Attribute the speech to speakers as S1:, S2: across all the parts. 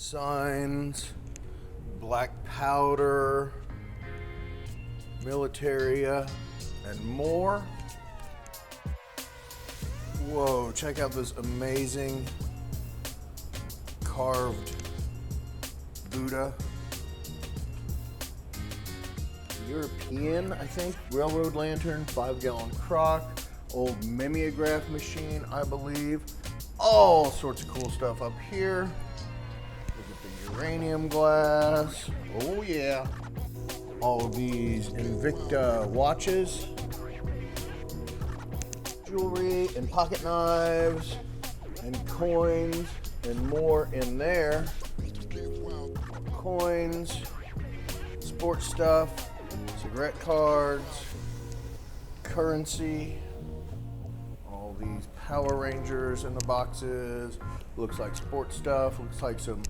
S1: signs, black powder, Militaria, and more. Whoa, check out this amazing carved Buddha. European, I think, railroad lantern, 5-gallon crock, old mimeograph machine, I believe. All sorts of cool stuff up here. Look at the uranium glass. Oh yeah. All of these Invicta watches, jewelry and pocket knives and coins and more in there. Coins, sports stuff, cigarette cards, currency, all these Power Rangers in the boxes. Looks like sports stuff, looks like some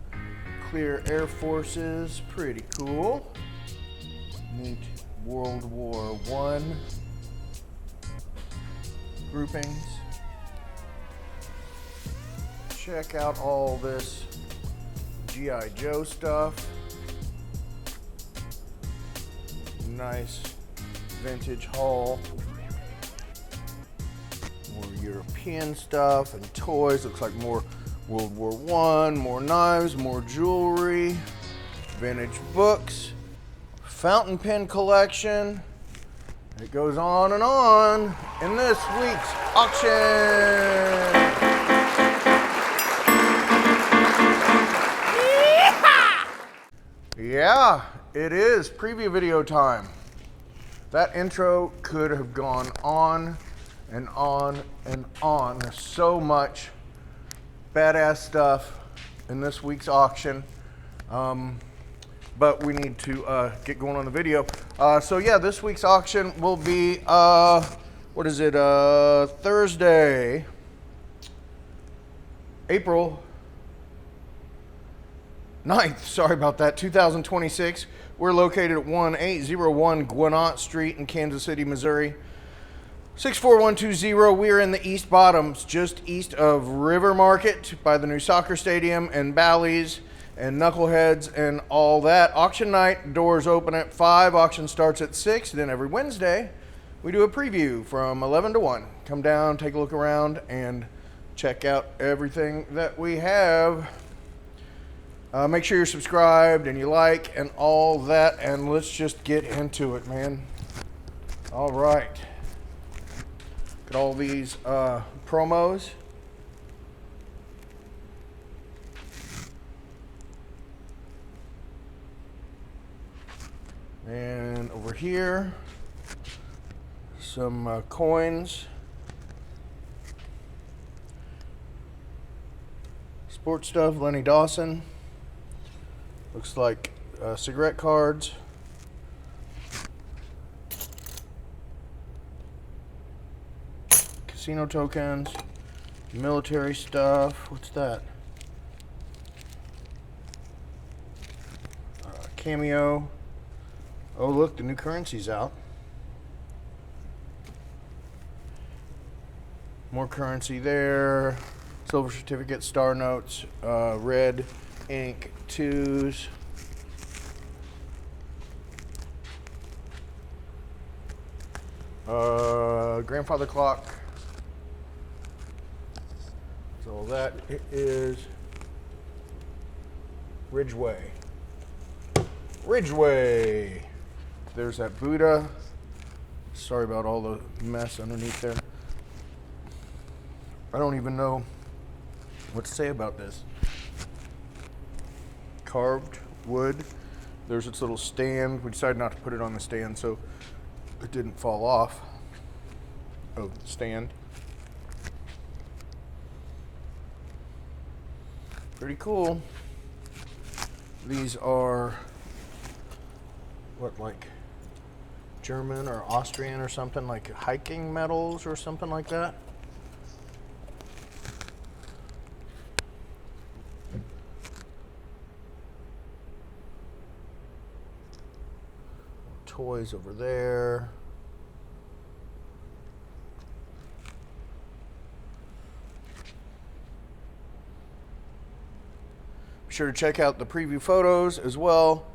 S1: clear Air Forces, pretty cool. Neat World War I groupings. Check out all this G.I. Joe stuff. Nice vintage haul. More European stuff and toys. Looks like more World War I, more knives, more jewelry, vintage books, fountain pen collection. It goes on and on in this week's auction. Yeah, it is preview video time. That intro could have gone on and on and on. There's so much badass stuff in this week's auction. But we need to get going on the video. So yeah, this week's auction will be, what is it, Thursday, April 9th, sorry about that, 2026. We're located at 1801 Gwinnett Street in Kansas City, Missouri. 64120. We are in the East Bottoms, just east of River Market by the new soccer stadium and Bally's and Knuckleheads and all that. Auction night, doors open at 5, auction starts at 6. Then every Wednesday, we do a preview from 11 to 1. Come down, take a look around, and check out everything that we have. Make sure you're subscribed and you like and all that, and let's just get into it, man. All right. Look at all these promos. And over here, some coins. Sports stuff, Lenny Dawson. Looks like cigarette cards. Casino tokens. Military stuff. What's that? Cameo. Oh, look, the new currency's out. More currency there. Silver certificate, star notes, red ink 2s. Grandfather clock. So that is Ridgeway. Ridgeway. There's that Buddha. Sorry about all the mess underneath there. I don't even know what to say about this. Carved wood. There's its little stand. We decided not to put it on the stand so it didn't fall off of the stand. Pretty cool. These are what, like German or Austrian or something, like hiking medals or something like that. Toys over there. Be sure to check out the preview photos as well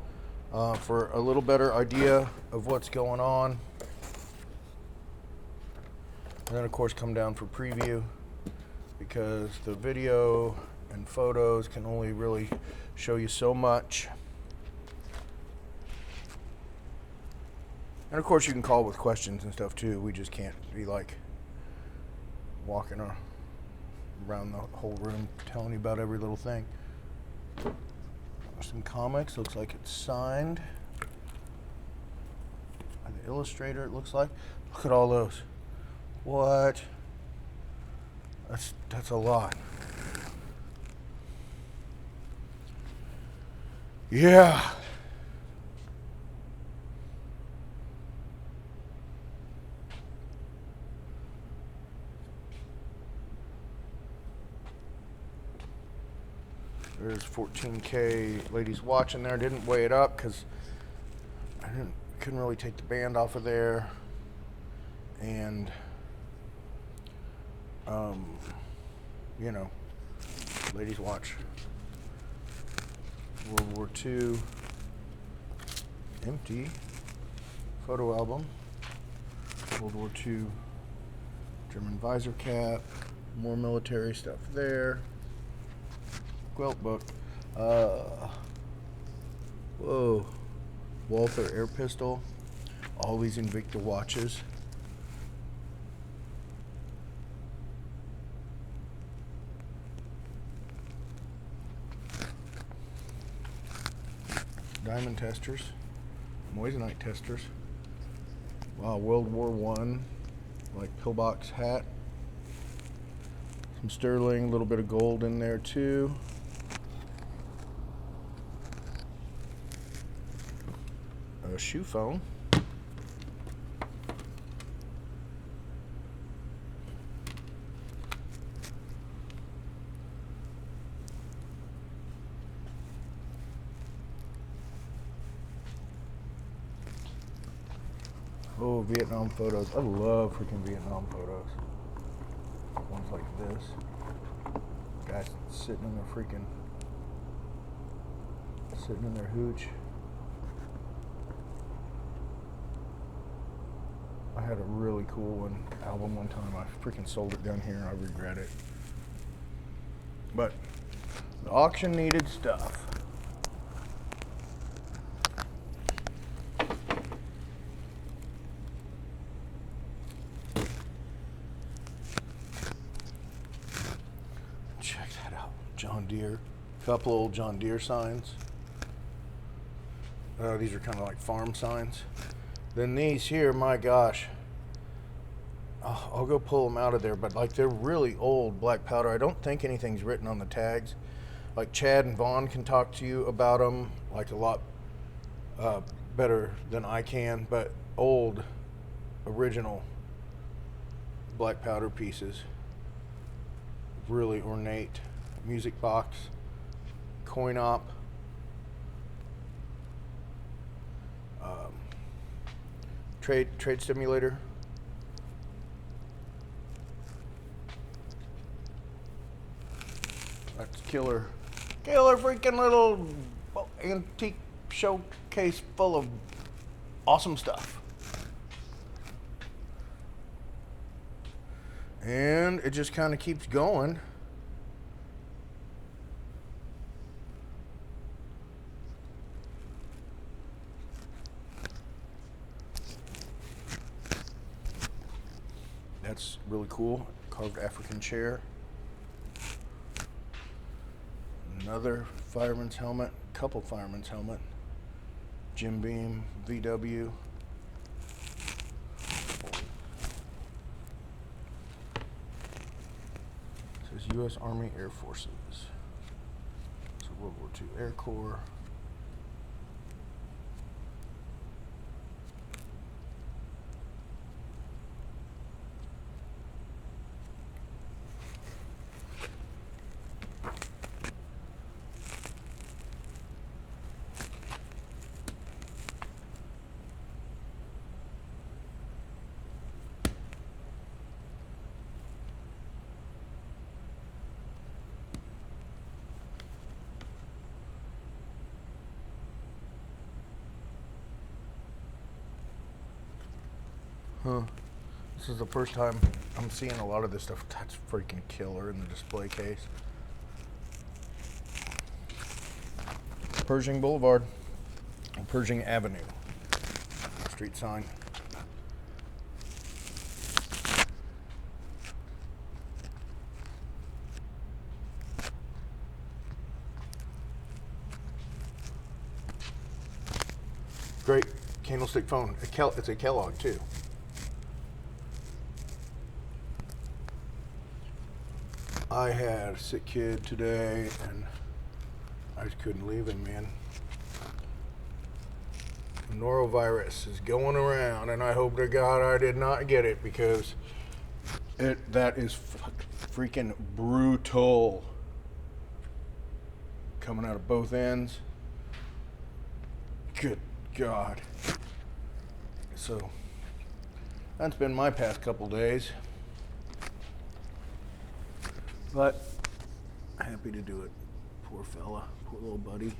S1: for a little better idea of what's going on. And then of course come down for preview, because the video and photos can only really show you so much. And of course you can call with questions and stuff too. We just can't be like walking around the whole room telling you about every little thing. Some comics, looks like it's signed by the illustrator, it looks like. Look at all those. What? That's a lot. Yeah. There's 14K ladies watching there. Didn't weigh it up because I couldn't really take the band off of there. And you know, ladies watch World War II empty photo album, World War II German visor cap, more military stuff there. Quilt book. Whoa. Walther air pistol. All these Invicta watches. Diamond testers. Moissanite testers. Wow, World War I. Like pillbox hat. Some sterling, a little bit of gold in there too. A shoe phone. Oh, Vietnam photos. I love freaking Vietnam photos. Ones like this. Guys sitting in their hooch. I had a really cool album one time. I freaking sold it down here and I regret it. But the auction needed stuff. Check that out. John Deere. Couple old John Deere signs. These are kind of like farm signs. Then these here, my gosh. I'll go pull them out of there, but like they're really old black powder. I don't think anything's written on the tags. Like Chad and Vaughn can talk to you about them like a lot better than I can, but old, original black powder pieces. Really ornate. Music box, coin op. Trade stimulator. That's killer freaking little antique showcase full of awesome stuff. And it just kind of keeps going. That's really cool. Carved African chair. Another fireman's helmet. Couple fireman's helmet. Jim Beam, VW. It says U.S. Army Air Forces. So World War II Air Corps. This is the first time I'm seeing a lot of this stuff. That's freaking killer in the display case. Pershing Boulevard, Pershing Avenue, street sign. Great candlestick phone. It's a Kellogg too. I had a sick kid today and I just couldn't leave him, man. Norovirus is going around and I hope to God I did not get it because that is freaking brutal. Coming out of both ends. Good God. So that's been my past couple days. But happy to do it. Poor fella, poor little buddy.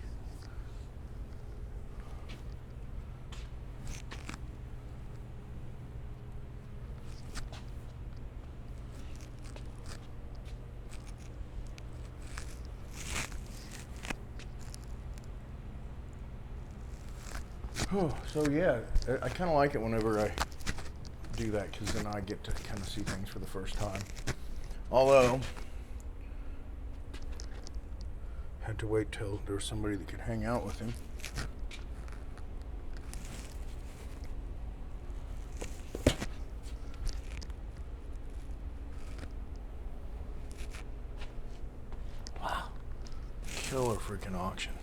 S1: So yeah, I kind of like it whenever I do that because then I get to kind of see things for the first time. Although, had to wait till there was somebody that could hang out with him. Wow. Killer freaking auction.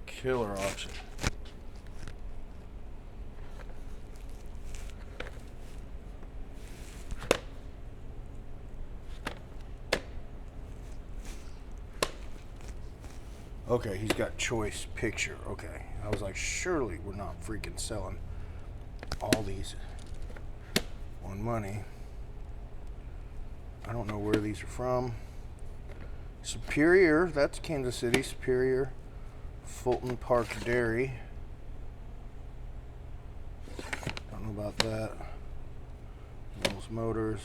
S1: Killer auction. Okay, he's got choice picture. Okay. I was like, surely we're not freaking selling all these on money. I don't know where these are from. Superior, that's Kansas City. Superior. Fulton Park Dairy. Don't know about that. Mills Motors.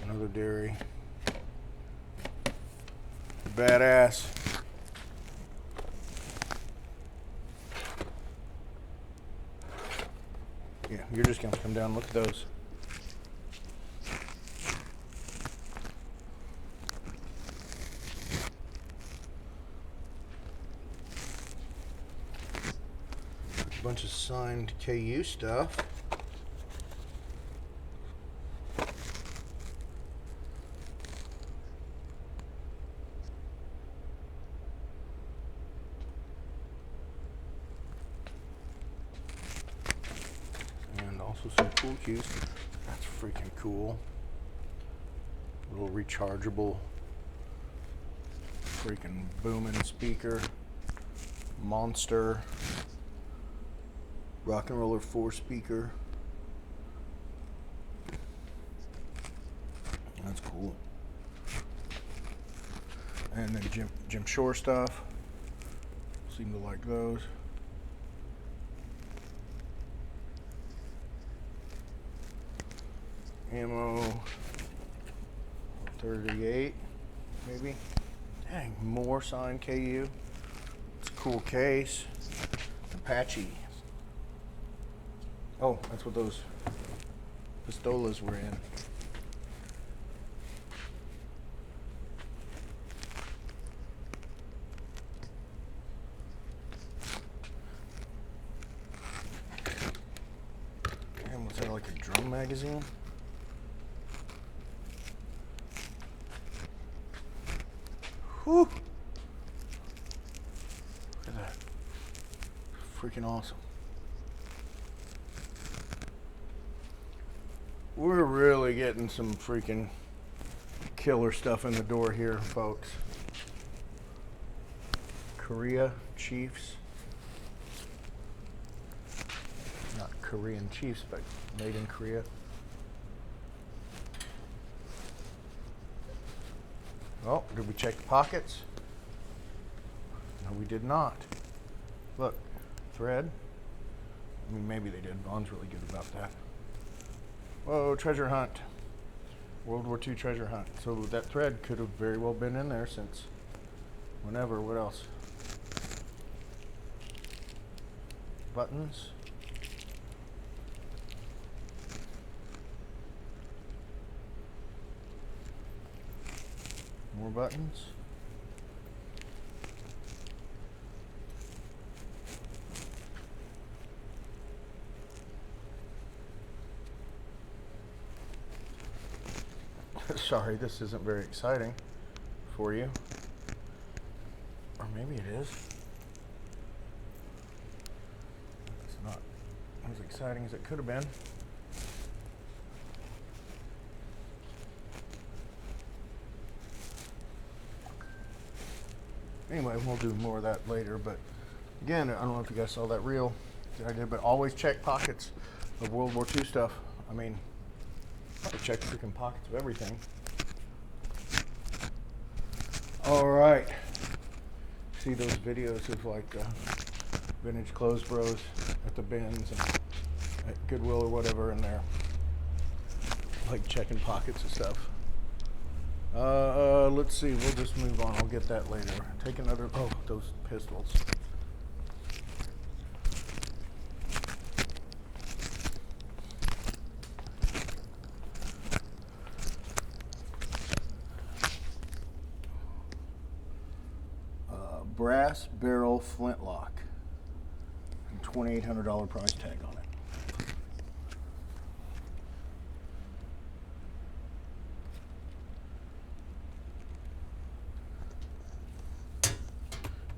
S1: Another dairy. Badass. Yeah, you're just gonna come down and look at those. A bunch of signed KU stuff. Also some pool cues. That's freaking cool. Little rechargeable freaking booming speaker. Monster. Rock and Roller 4 speaker. That's cool. And then Jim Shore stuff. Seem to like those. Ammo 38 maybe. Dang, more signed KU. It's a cool case. Apache. Oh, that's what those pistolas were in. Damn, was that like a drum magazine? Whew. Look at that. Freaking awesome. We're really getting some freaking killer stuff in the door here, folks. Korea Chiefs. Not Korean Chiefs, but made in Korea. Oh, did we check the pockets? No, we did not. Look, thread. I mean, maybe they did. Vaughn's really good about that. Whoa, treasure hunt. World War II treasure hunt. So that thread could have very well been in there since whenever. What else? Buttons. More buttons. Sorry, this isn't very exciting for you. Or maybe it is. It's not as exciting as it could have been. Anyway, we'll do more of that later, but again, I don't know if you guys saw that reel that I did, but always check pockets of World War II stuff. I mean, I check freaking pockets of everything. All right. See those videos of like vintage clothes bros at the bins and at Goodwill or whatever, and they're like checking pockets and stuff. Let's see. We'll just move on. I'll get that later. Take another. Oh, those pistols. Brass barrel flintlock. $2,800 price tag on it.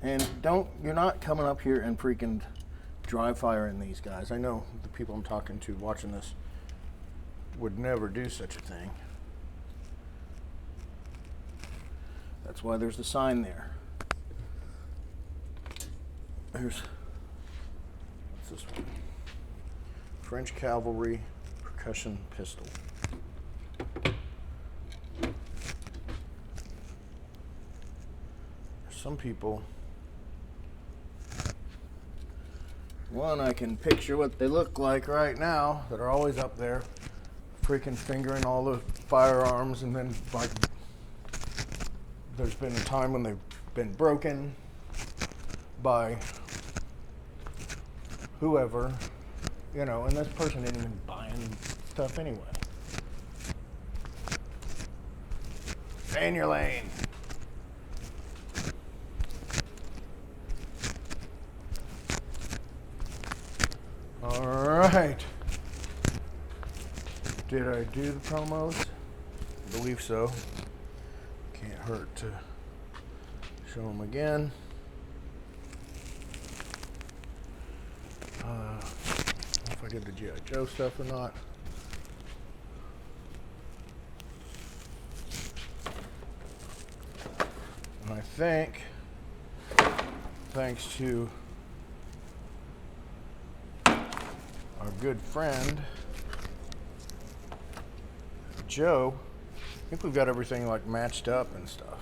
S1: And you're not coming up here and freaking dry firing these guys. I know the people I'm talking to watching this would never do such a thing. That's why there's the sign there. What's this one? French Cavalry Percussion Pistol. Some people, one, I can picture what they look like right now that are always up there freaking fingering all the firearms, and then like there's been a time when they've been broken by whoever, you know, and this person isn't even buying stuff anyway. Stay in your lane. All right. Did I do the promos? I believe so. Can't hurt to show them again. If I did the G.I. Joe stuff or not. And I think, thanks to our good friend Joe, I think we've got everything like matched up and stuff.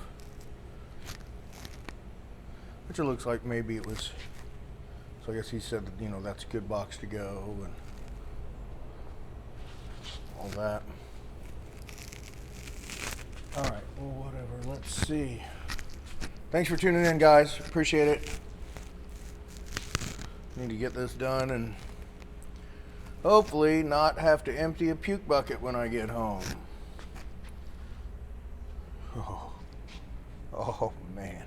S1: Which it looks like maybe it was. So I guess he said that, you know, that's a good box to go and all that. All right, well, whatever. Let's see. Thanks for tuning in, guys. Appreciate it. Need to get this done and hopefully not have to empty a puke bucket when I get home. Oh man.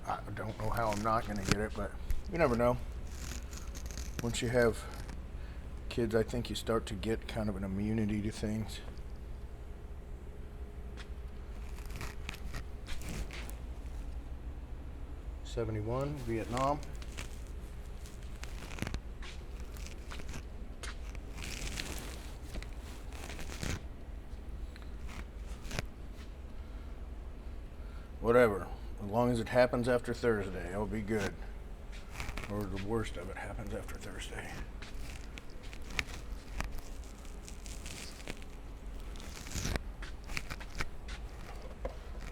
S1: I don't know how I'm not going to get it, but you never know. Once you have kids, I think you start to get kind of an immunity to things. '71, Vietnam. Whatever. As long as it happens after Thursday, I'll be good. Or the worst of it happens after Thursday.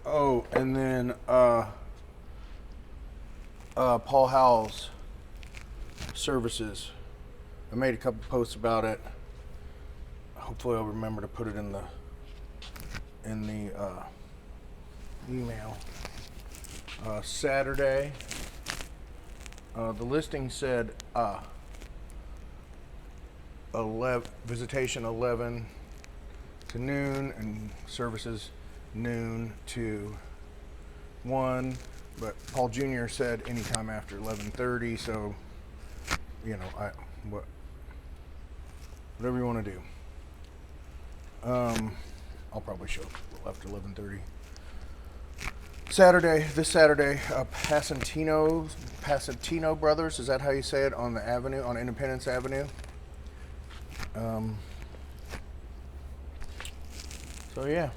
S1: Oh, and then Paul Howell's services. I made a couple posts about it. Hopefully I'll remember to put it in the email. Saturday, the listing said visitation 11 to noon and services noon to 1, but Paul Jr. said anytime after 11:30, so you know, whatever you want to do. I'll probably show up after 11:30. This Saturday, Pasantino Brothers, is that how you say it, on the avenue, on Independence Avenue? So yeah.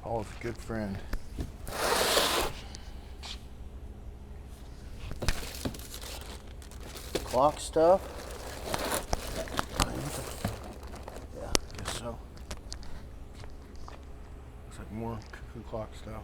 S1: Paul's a good friend. Clock stuff? Yeah, I guess so. Looks like more cuckoo clock stuff.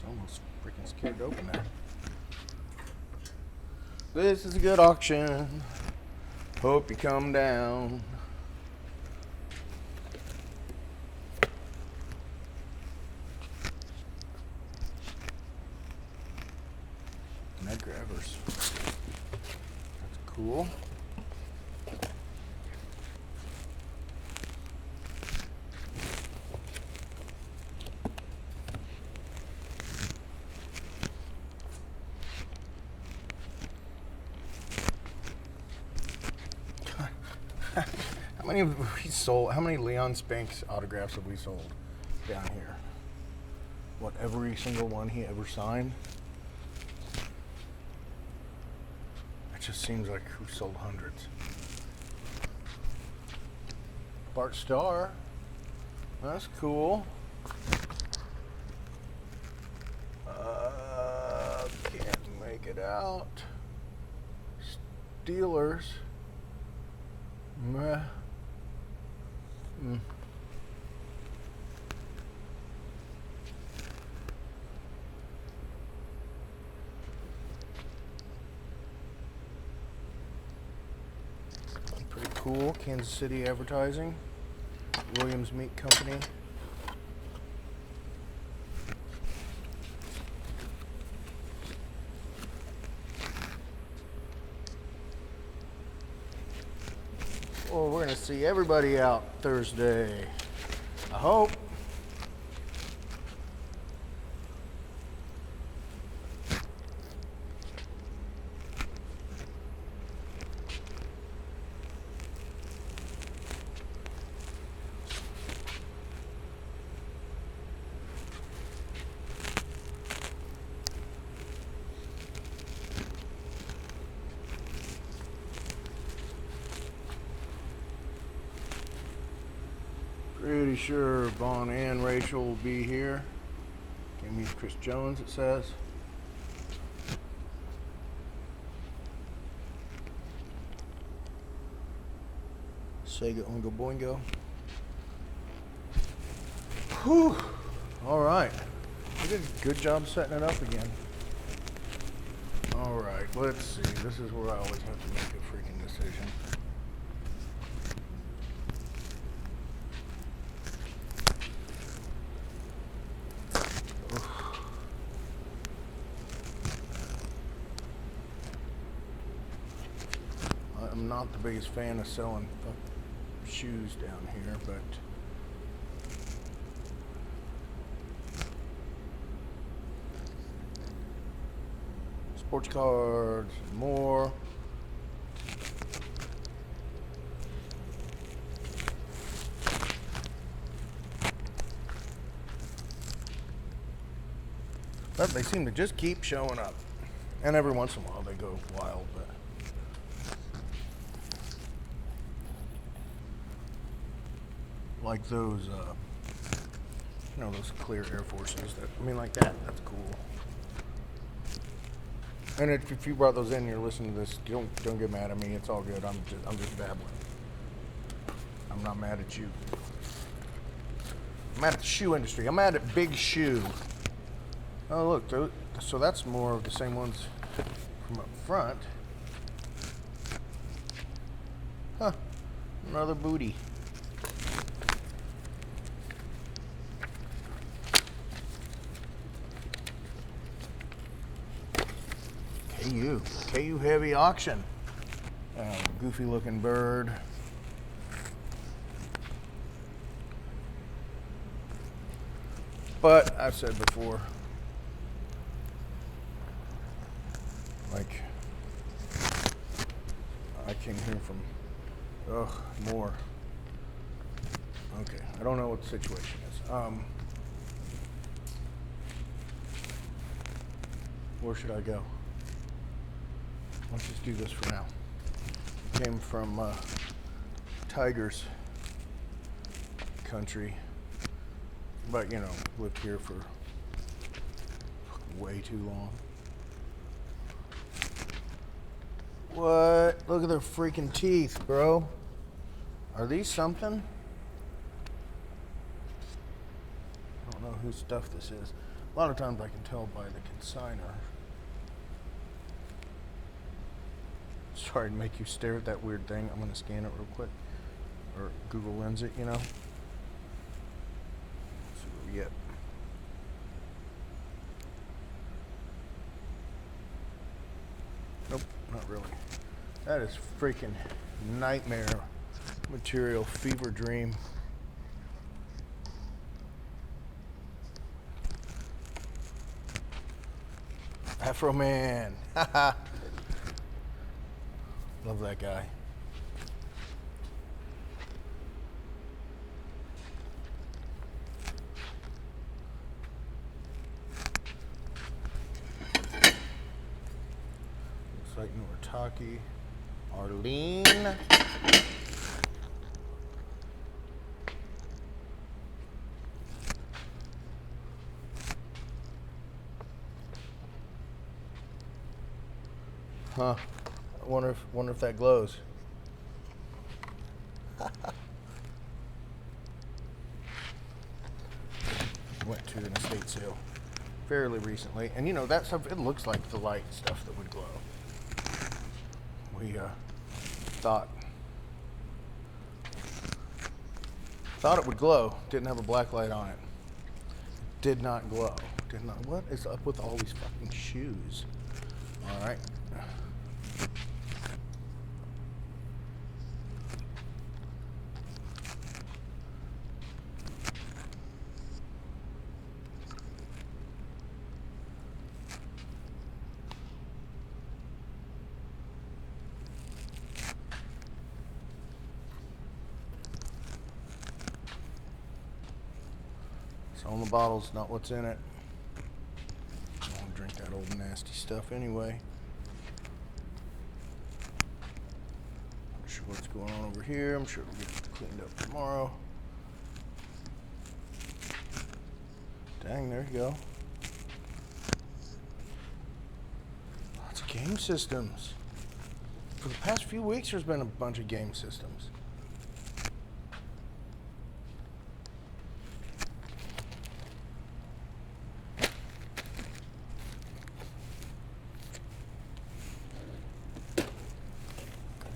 S1: Almost freaking scared to open that. This is a good auction. Hope you come down. Net grabbers. That's cool. How many Leon Spanks autographs have we sold down here? What, every single one he ever signed? It just seems like who sold hundreds. Bart Starr. That's cool. Can't make it out. Steelers. Meh. Pretty cool. Kansas City Advertising. Williams Meat Company. Well, we're going to see everybody out Thursday. I hope. Pretty sure Vaughn and Rachel will be here. Can't meet Chris Jones, it says. Sega Oingo Boingo. Whew. Alright. We did a good job setting it up again. Alright, let's see. This is where I always have to make a freaking decision. I'm not the biggest fan of selling shoes down here, but sports cards, more. But they seem to just keep showing up. And every once in a while they go wild, but like those, you know, those clear Air Forces. That, I mean, like that. That's cool. And if you brought those in, and you're listening to this, don't get mad at me. It's all good. I'm just babbling. I'm not mad at you. I'm mad at the shoe industry. I'm mad at Big Shoe. Oh look, so that's more of the same ones from up front. Huh? Another booty. KU heavy auction. Goofy looking bird. But I've said before, like, I came here from, more. Okay, I don't know what the situation is. Where should I go? Let's just do this for now. Came from Tigers country, but you know, lived here for way too long. What? Look at their freaking teeth, bro. Are these something? I don't know whose stuff this is. A lot of times I can tell by the consignor. Sorry to make you stare at that weird thing. I'm going to scan it real quick. Or Google Lens it, you know. Let's see what we get. Nope, not really. That is freaking nightmare material, fever dream. Afro Man. Haha. Love that guy. Looks like Militaria. Arlene. Huh. I wonder if that glows. Went to an estate sale fairly recently, and you know that stuff. It looks like the light stuff that would glow. We thought it would glow. Didn't have a black light on it. Did not glow. Did not. What is up with all these fucking shoes? All right. It's on the bottles, not what's in it. I don't want to drink that old nasty stuff anyway. Not sure what's going on over here. I'm sure it'll get cleaned up tomorrow. Dang, there you go. Lots of game systems. For the past few weeks, there's been a bunch of game systems.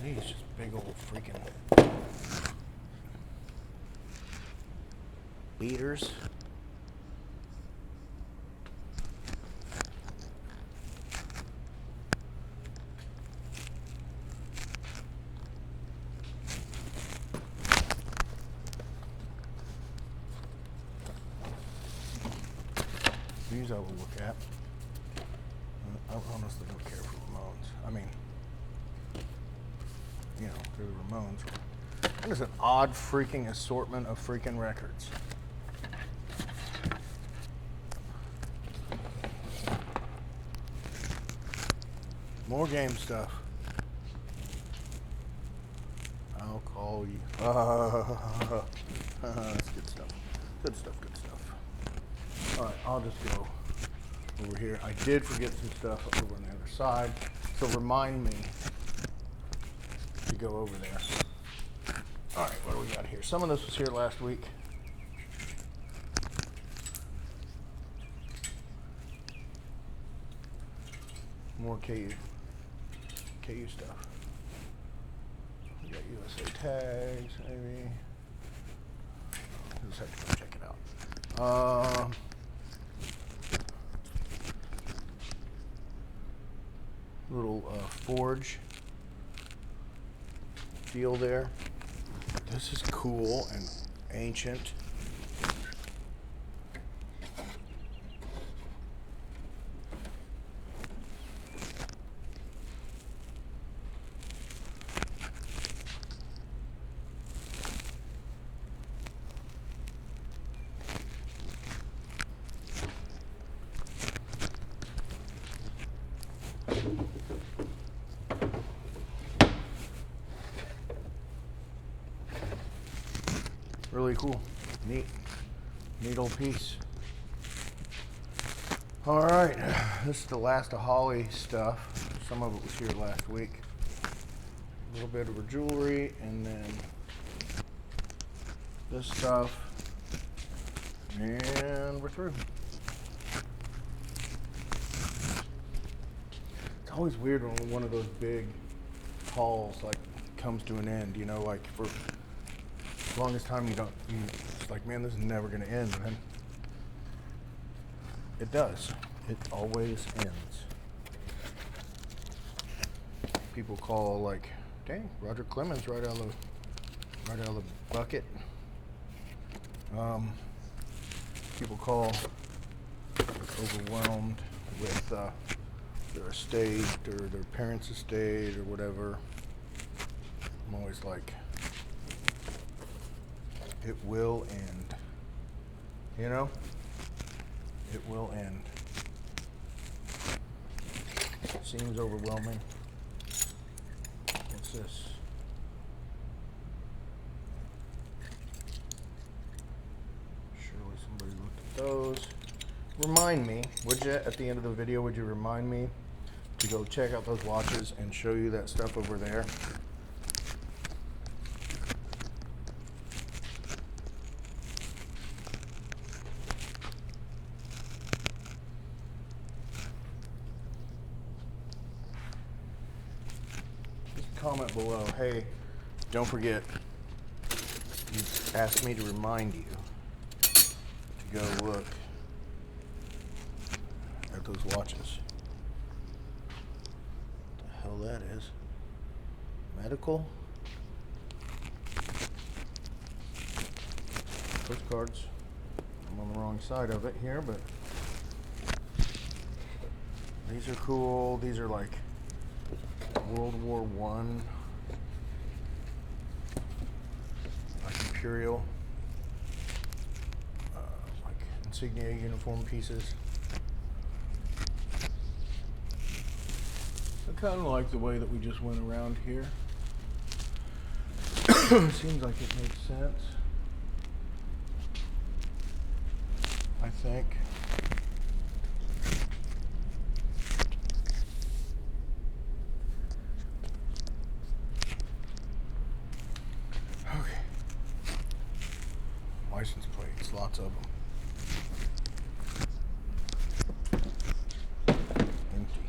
S1: These just big old freaking beaters. these I will look at. I honestly don't care for Ramones. I mean, you know, they're the Ramones. That is an odd freaking assortment of freaking records. More game stuff. I'll call you. That's good stuff. Good stuff, good stuff. Alright, I'll just go over here. I did forget some stuff over on the other side, so remind me to go over there. Alright, what do we got here? Some of this was here last week. More KU stuff. We got USA tags, maybe. Just have to go check it out. Little forge deal there. This is cool and ancient. Really cool. Neat old piece. All right, this is the last of Holly stuff. Some of it was here last week. A little bit of her jewelry, and then this stuff, and we're through. It's always weird when one of those big hauls like comes to an end, you know, like for the longest time it's like, man, this is never gonna end, and then it does. It always ends. People call like, dang, Roger Clemens right out of the bucket. People call overwhelmed with their estate or their parents' estate or whatever. I'm always like, it will end. You know? It will end. Seems overwhelming. What's this? Surely somebody looked at those. Remind me, would you, at the end of the video, would you remind me to go check out those watches and show you that stuff over there? Comment below. Hey, don't forget, you asked me to remind you to go look at those watches. What the hell that is? Medical? Postcards. I'm on the wrong side of it here, but these are cool. These are like World War I, like Imperial, like insignia uniform pieces. I kind of like the way that we just went around here. Seems like it makes sense, I think. License plates, lots of them. Empty.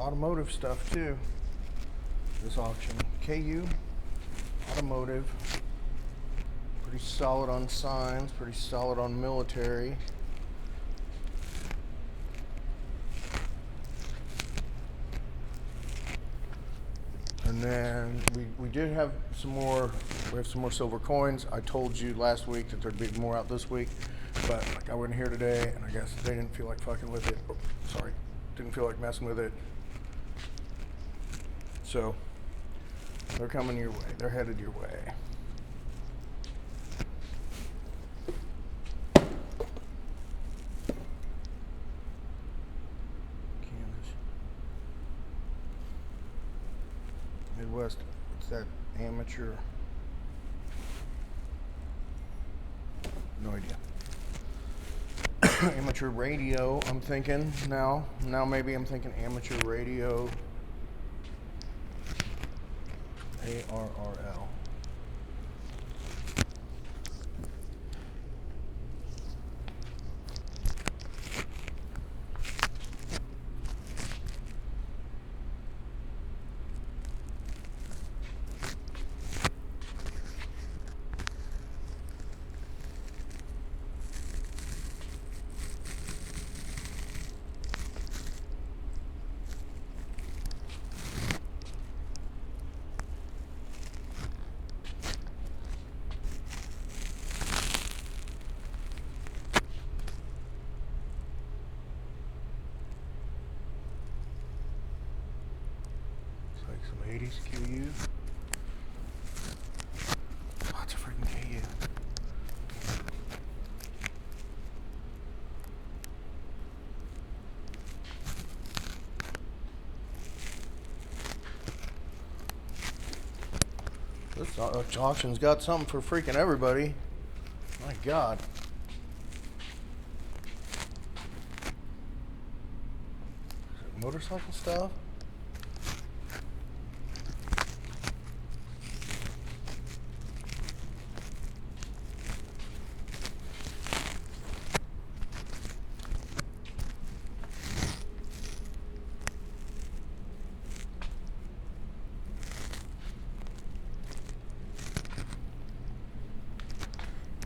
S1: automotive stuff too. This auction, KU Automotive. Pretty solid on signs, pretty solid on military. And then we did have some more, we have some more silver coins. I told you last week that there'd be more out this week, but like I wasn't here today, and I guess they didn't feel like fucking with it. Sorry, didn't feel like messing with it. So, they're coming your way, they're headed your way. Midwest, what's that, amateur? No idea. Amateur radio, I'm thinking now. Now maybe I'm thinking amateur radio. ARRL. Some 80s KU. Lots of freaking KU. This auction's got something for freaking everybody. My God. Motorcycle stuff?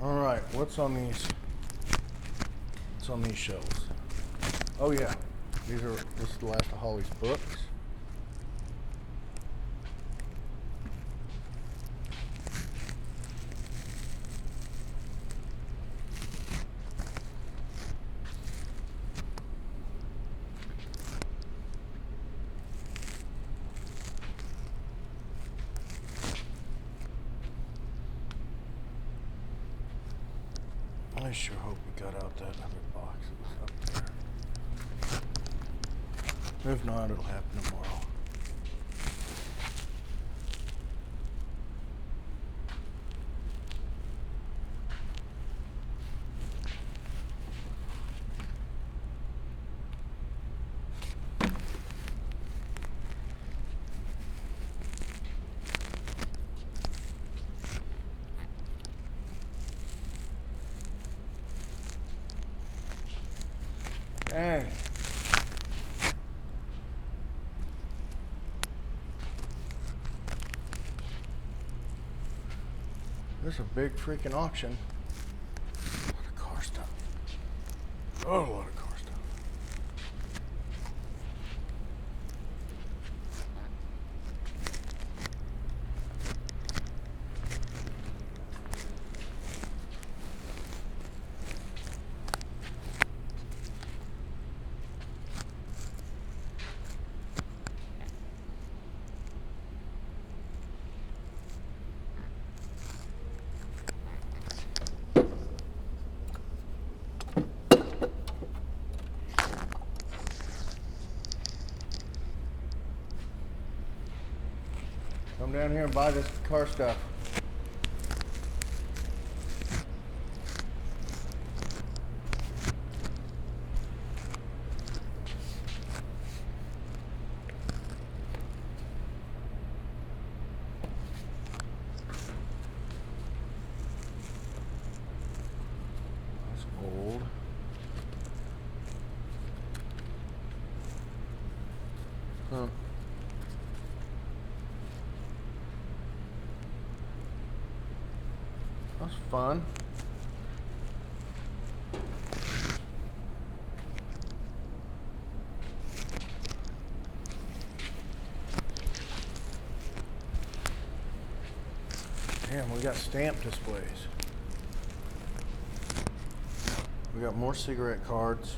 S1: All right, what's on these? What's on these shelves? Oh yeah, this is the last of Holly's books. I sure hope we got out that other box that was up there. If not, it'll happen tomorrow. Dang. This is a big freaking auction. A lot of car stuff. Oh, a lot of car stuff. Come down here and buy this car stuff. That's old. Huh. was fun. Damn, we got stamp displays. We got more cigarette cards.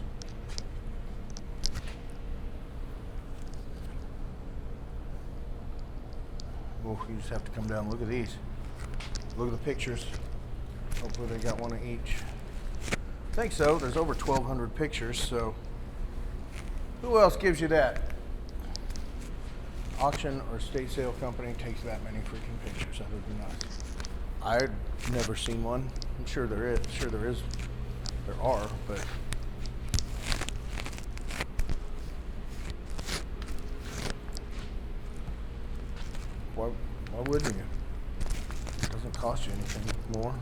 S1: Oh, you just have to come down and look at these. Look at the pictures. Hopefully they got one of each. I think so. There's over 1,200 pictures, so who else gives you that? Auction or estate sale company takes that many freaking pictures other than us. I've never seen one. I'm sure there is. There are, but why wouldn't you? It doesn't cost you anything more.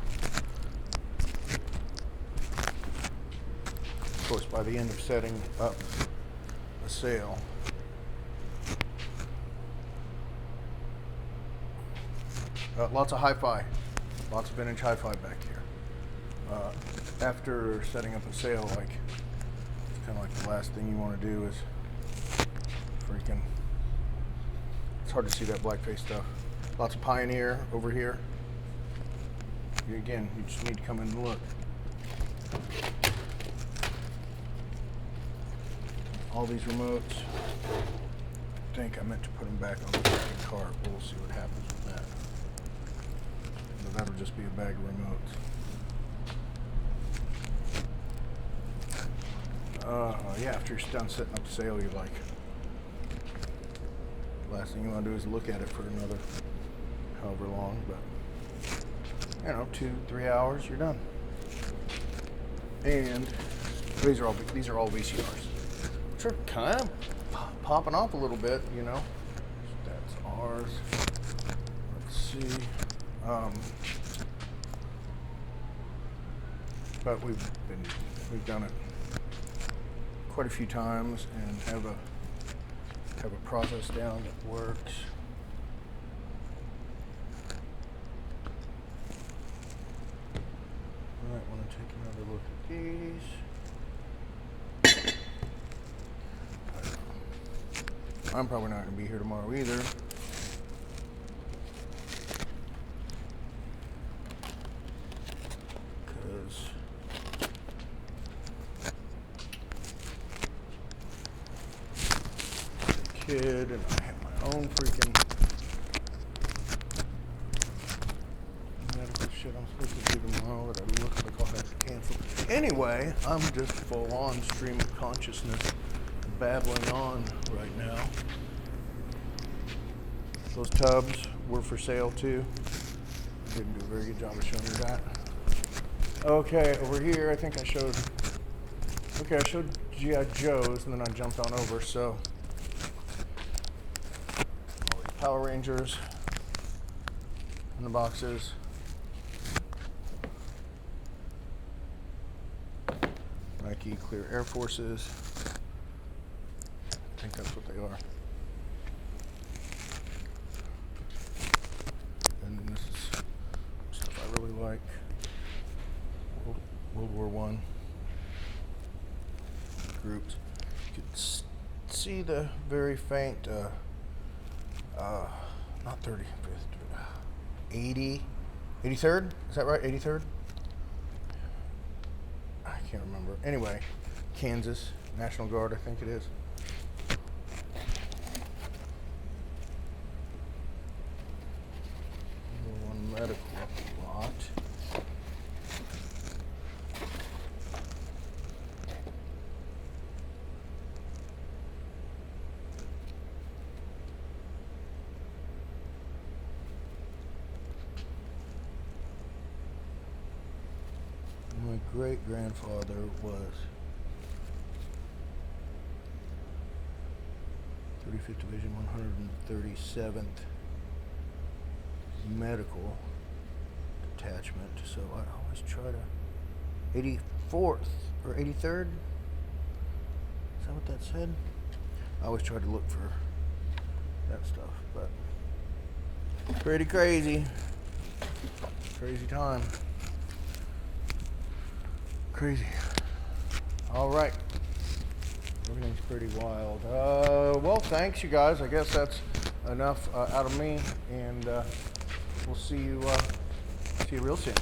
S1: Of course, by the end of setting up a sale, lots of hi-fi, lots of vintage hi-fi back here. After setting up a sale, like, it's kind of like the last thing you want to do is freaking, it's hard to see that blackface stuff. Lots of Pioneer over here. Again, you just need to come in and look. All these remotes. I think I meant to put them back on the freaking cart. We'll see what happens with that. But that'll just be a bag of remotes. Yeah, after you're done setting up the sale, you like, last thing you want to do is look at it for another however long, but you know, 2-3 hours, you're done. And these are all VCRs, which are kind of popping off a little bit, you know. That's ours. Let's see. But we've done it quite a few times and have a process down that works. I might want to take another look at these. I'm probably not going to be here tomorrow either. Kid, and I have my own freaking medical shit I'm supposed to do tomorrow that I look like I'll have to cancel. Anyway, I'm just full on stream of consciousness babbling on right now. Those tubs were for sale too. Didn't do a very good job of showing you that. Okay, over here I think I showed G.I. Joe's and then I jumped on over, so Power Rangers in the boxes. Nike Clear Air Forces. I think that's what they are. And this is stuff I really like. World War I groups. You could see the very faint not 35th, 83rd? Is that right? 83rd? I can't remember. Anyway, Kansas National Guard, I think it is. One medical lot. My great-grandfather was 35th Division 137th Medical Detachment, so I always try to 84th or 83rd? Is that what that said? I always try to look for that stuff, but pretty crazy. Crazy time. crazy. All right. Everything's pretty wild. Well, thanks, you guys. I guess that's enough out of me, and we'll see you real soon.